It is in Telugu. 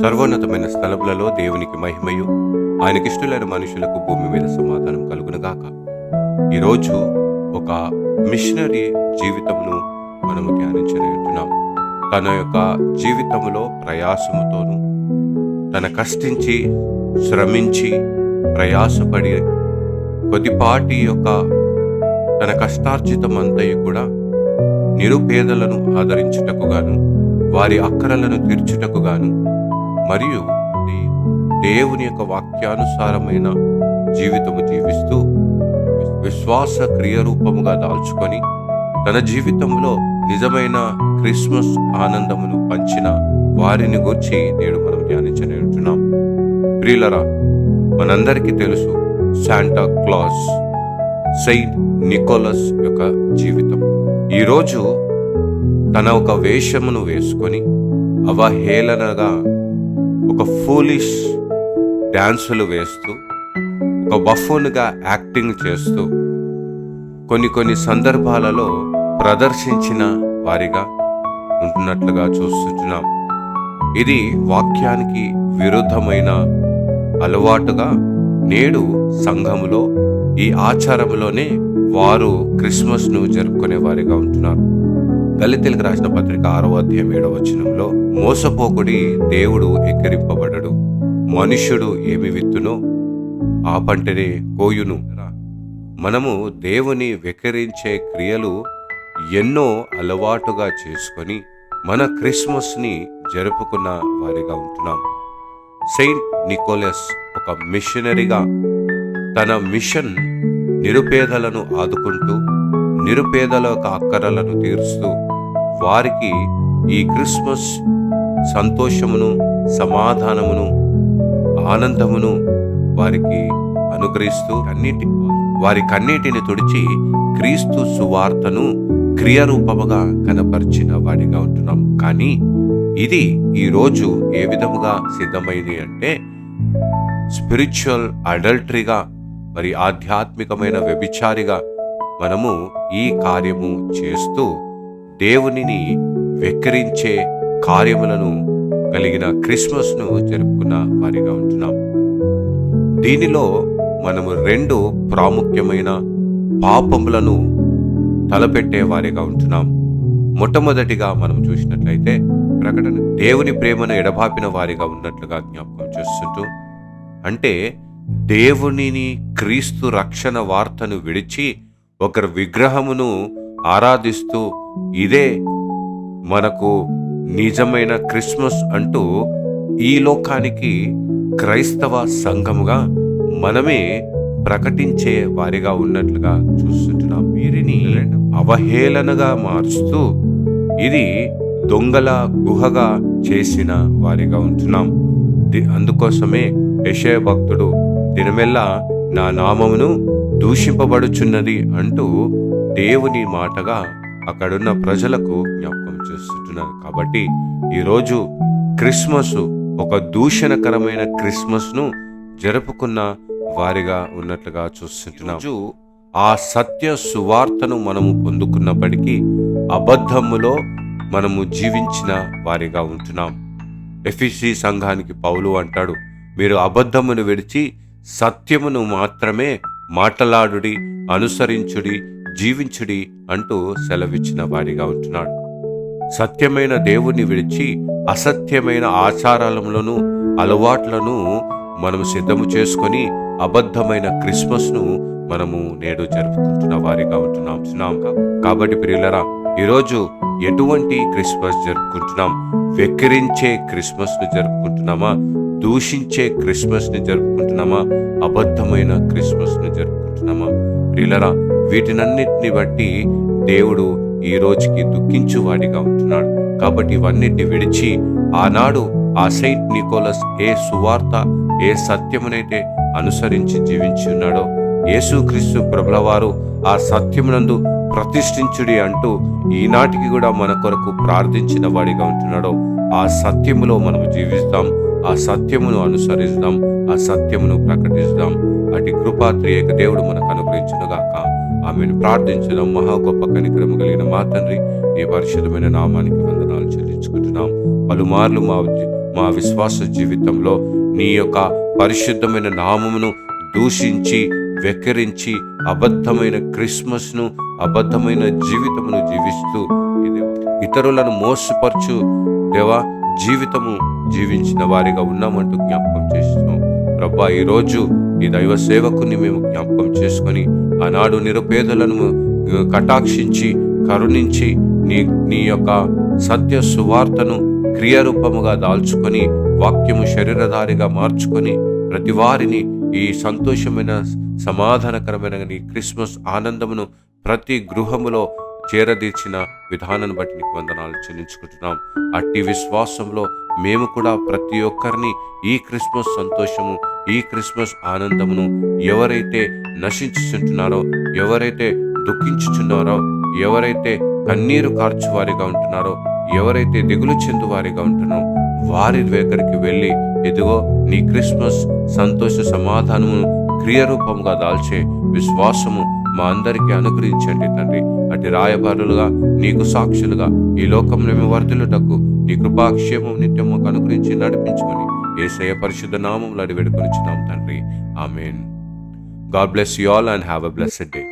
సర్వోన్నతమైన స్థలములలో దేవునికి మహిమయు, ఆయనకిష్టులైన మనుషులకు భూమి మీద సమాధానం కలుగునుగాక. ఈరోజు ఒక మిషనరీ జీవితమును మనము ధ్యానించబోతున్నాం. తన యొక్క జీవితంలో ప్రయాసముతోను, తన కష్టించి శ్రమించి ప్రయాసపడి కొద్దిపాటి యొక్క తన కష్టార్జితం అంతయు కూడా నిరుపేదలను ఆదరించుటకు గాను, వారి అక్కరలను తీర్చుటకు గాను, మరియు దేవుని యొక్క వాక్యానుసారమైన జీవితము జీవిస్తూ విశ్వాస క్రియారూపముగా దాల్చుకొని తన జీవితంలో నిజమైన క్రిస్మస్ ఆనందమును పంచిన వారిని గురించి నేడు మనం ధ్యానించబోతున్నాం. ప్రియులరా, మనందరికీ తెలుసు శాంటా క్లాస్, సెయింట్ నికోలస్ యొక్క జీవితం. ఈరోజు తన ఒక వేషమును వేసుకొని అవహేళనగా ఒక ఫూలిష్ డాన్సులు వేస్తూ, ఒక బఫూన్గా యాక్టింగ్ చేస్తూ కొన్ని సందర్భాలలో ప్రదర్శించిన వారిగా ఉంటున్నట్లుగా చూస్తున్నాం. ఇది వాక్యానికి విరుద్ధమైన అలవాటుగా నేడు సంఘములో ఈ ఆచారంలోనే వారు క్రిస్మస్ను జరుపుకునే వారిగా ఉంటున్నారు. గలితీయులకు రాసిన పత్రిక 6వ అధ్యాయం 7వ వచనంలో, మోసపోకుడి, దేవుడు ఎక్కిరింపబడడు, మనుష్యుడు ఏమి విత్తునో ఆ పంటనే కోయును. మనము దేవుని వెక్కిరించే క్రియలు ఎన్నో అలవాటుగా చేసుకొని మన క్రిస్మస్ని జరుపుకున్న వారిగా ఉంటున్నాం. సెయింట్ నికోలస్ ఒక మిషనరీగా తన మిషన్ నిరుపేదలను ఆదుకుంటూ, నిరుపేదల యొక్క అక్కరలను తీరుస్తూ, వారికి ఈ క్రిస్మస్ సంతోషమును, సమాధానమును, ఆనందమును వారికి అనుగ్రహిస్తూ వారి కన్నీటిని తుడిచి క్రీస్తు సువార్తను క్రియారూపముగా కనపరిచిన వాడిగా ఉంటున్నాం. కానీ ఇది ఈరోజు ఏ విధముగా సిద్ధమైంది అంటే స్పిరిచువల్ అడల్టరీగా, మరి ఆధ్యాత్మికమైన వ్యభిచారిగా మనము ఈ కార్యము చేస్తూ దేవునిని వెక్కిరించే కార్యములను కలిగిన క్రిస్మస్ను జరుపుకున్న వారిగా ఉంటున్నాం. దీనిలో మనము 2 ప్రాముఖ్యమైన పాపములను తలపెట్టే వారిగా ఉంటున్నాం. మొట్టమొదటిగా మనం చూసినట్లయితే ప్రకటన దేవుని ప్రేమను ఎడబాపిన వారిగా ఉన్నట్లుగా జ్ఞాపకం చేస్తుంటూ, అంటే దేవునిని, క్రీస్తు రక్షణ వార్తను విడిచి ఒకరి విగ్రహమును ఆరాధిస్తూ ఇదే మనకు నిజమైన క్రిస్మస్ అంటూ ఈ లోకానికి క్రైస్తవ సంఘముగా మనమే ప్రకటించే వారిగా ఉన్నట్లుగా చూస్తుంటున్నాం. వీరిని అవహేళనగా మార్చుతూ ఇది దొంగల గుహగా చేసిన వారిగా ఉంటున్నాం. అందుకోసమే యెషయా భక్తుడు దినమెల్లా నా నామమును దూషింపబడుచున్నది అంటూ దేవుని మాటగా అక్కడున్న ప్రజలకు జ్ఞాపకం చేస్తున్నారు. కాబట్టి ఈరోజు క్రిస్మస్ ఒక దూషణకరమైన క్రిస్మస్ను జరుపుకున్న వారిగా ఉన్నట్లుగా చూస్తున్నాం. ఆ సత్య సువార్తను మనము పొందుకున్నప్పటికీ అబద్ధములో మనము జీవించిన వారిగా ఉంటున్నాం. ఎఫెసీ సంఘానికి పౌలు అంటాడు, మీరు అబద్ధమును విడిచి సత్యమును మాత్రమే మాటలాడుడి, అనుసరించుడి, జీవించుడి అంటూ సెలవిచ్చిన వాడిగా ఉంటున్నాడు. సత్యమైన దేవుణ్ణి విడిచి అసత్యమైన ఆచారాలలోను అలవాట్లను మనము సిద్ధము చేసుకొని అబద్ధమైన క్రిస్మస్ను మనము నేడు జరుపుకుంటున్న వారిగా ఉంటున్నాం. కాబట్టి ప్రియులరా, ఈరోజు ఎటువంటి క్రిస్మస్ జరుపుకుంటున్నాం? వెక్కిరించే క్రిస్మస్ను జరుపుకుంటున్నామా? దూషించే క్రిస్మస్ని జరుపుకుంటున్నామా? అబద్ధమైన క్రిస్మస్ను జరుపుకుంటున్నామా? ప్రియులరా, వీటినన్నిటిని బట్టి దేవుడు ఈ రోజుకి దుఃఖించువాడిగా ఉంటున్నాడు. కాబట్టి ఇవన్నిటిని విడిచి ఆనాడు ఆ సెయింట్ నికోలస్ ఏ సువార్త, ఏ సత్యమునైతే అనుసరించి జీవించి ఉన్నాడో, యేసుక్రీస్తు ప్రభులవారు ఆ సత్యమునందు ప్రతిష్ఠించుడి అంటూ ఈనాటికి కూడా మన కొరకు ప్రార్థించిన వాడిగా ఉంటున్నాడో, ఆ సత్యములో మనము జీవిస్తాం, ఆ సత్యమును అనుసరిస్తాం, ఆ సత్యమును ప్రకటిస్తాం. అటు కృపా త్రియేక దేవుడు మనకు అనుగ్రహించునుగాక. ఆమెను ప్రార్థించడం. మహా గొప్ప కనికరము కలిగిన మా తండ్రి, నీ పరిశుద్ధమైన నామానికి వందనాలు చెల్లించుకుంటున్నాం. పలుమార్లు మా విశ్వాస జీవితంలో నీ యొక్క పరిశుద్ధమైన నామమును దూషించి వెక్కిరించి అబద్ధమైన క్రిస్మస్ను, అబద్ధమైన జీవితమును జీవిస్తూ ఇతరులను మోసపరచు దేవా జీవితము జీవించిన వారిగా ఉన్నామంటూ జ్ఞాపకం చేస్తున్నాం. ప్రభా, ఈరోజు ఈ దైవ సేవకుని మేము జ్ఞాపకం చేసుకొని ఆనాడు నిరుపేదలను కటాక్షించి కరుణించి నీ యొక్క సత్య సువార్తను క్రియారూపముగా దాల్చుకొని వాక్యము శరీరధారిగా మార్చుకొని ప్రతి వారిని ఈ సంతోషమైన సమాధానకరమైన నీ క్రిస్మస్ ఆనందమును ప్రతి గృహములో చేరదీర్చిన విధానాన్ని బట్టి నీకు వందనాలు చెల్లించుకుంటున్నాం. అట్టి విశ్వాసంలో మేము కూడా ప్రతి ఒక్కరిని ఈ క్రిస్మస్ సంతోషము, ఈ క్రిస్మస్ ఆనందమును ఎవరైతే నశించుచుంటున్నారో, ఎవరైతే దుఃఖించుచున్నారో, ఎవరైతే కన్నీరు కార్చువారిగా ఉంటున్నారో, ఎవరైతే దిగులు చెందువారిగా ఉంటున్నారో వారి దగ్గరికి వెళ్ళి ఇదిగో నీ క్రిస్మస్ సంతోష సమాధానమును క్రియారూపంగా దాల్చే విశ్వాసము మా అందరికీ అనుగ్రహించండి తండ్రి. అటు రాయబారులుగా నీకు సాక్షులుగా ఈ లోకంలో మేము వర్ధిల్లుటకు నీ కృపాక్షేమం నిత్యం మాకు అనుగ్రహించి నడిపించుకొని యేసయ్య పరిశుద్ధ నామములో అడిగి వేడుకొనిచున్నాం తండ్రి. Amen. God bless you all and have a blessed day.